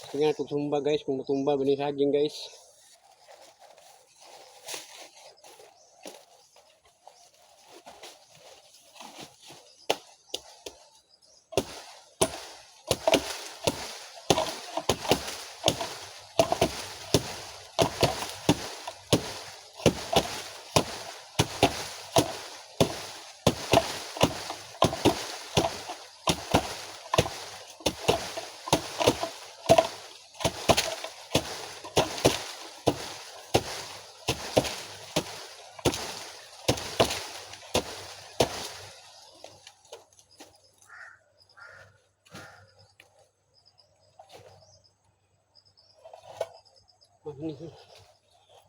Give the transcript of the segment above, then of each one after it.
Tingnan kung tumba guys, kung matumba ba ni saging guys.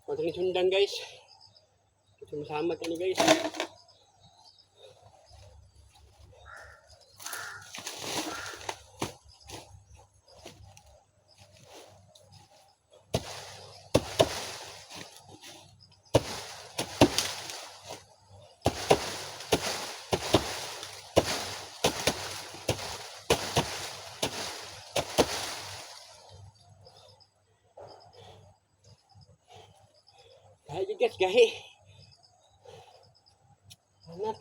Madaling sundan guys. Kasi masama ka ni guys. Gahi bigas, gahi. Anak.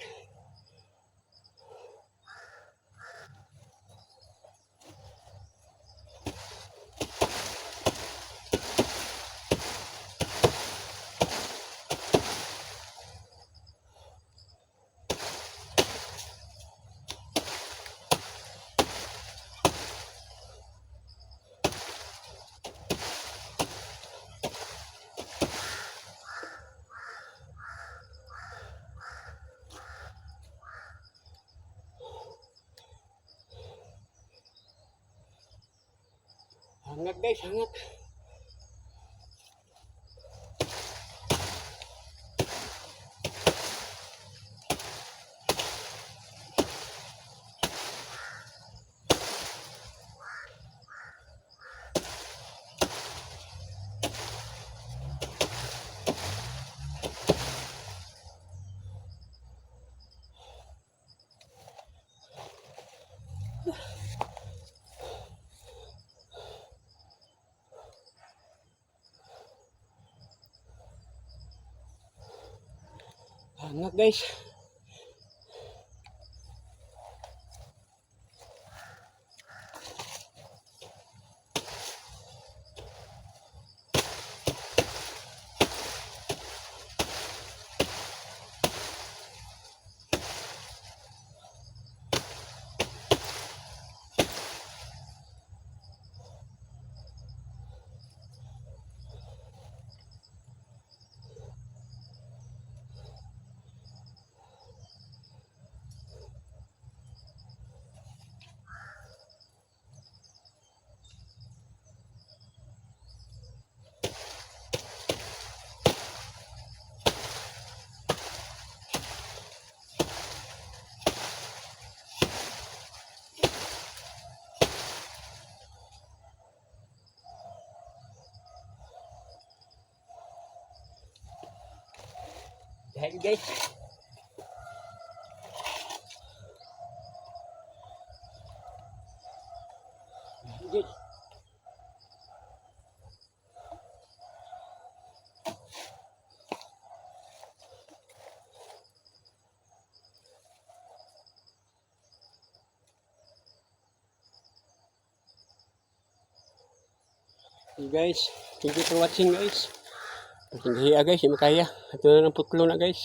Hangat guys, hangat. Hangat guys. Gahi guys. Gahi. Okay guys, thank you for watching guys. Hindi guys, hindi makaya. Ito na ng putlo na guys.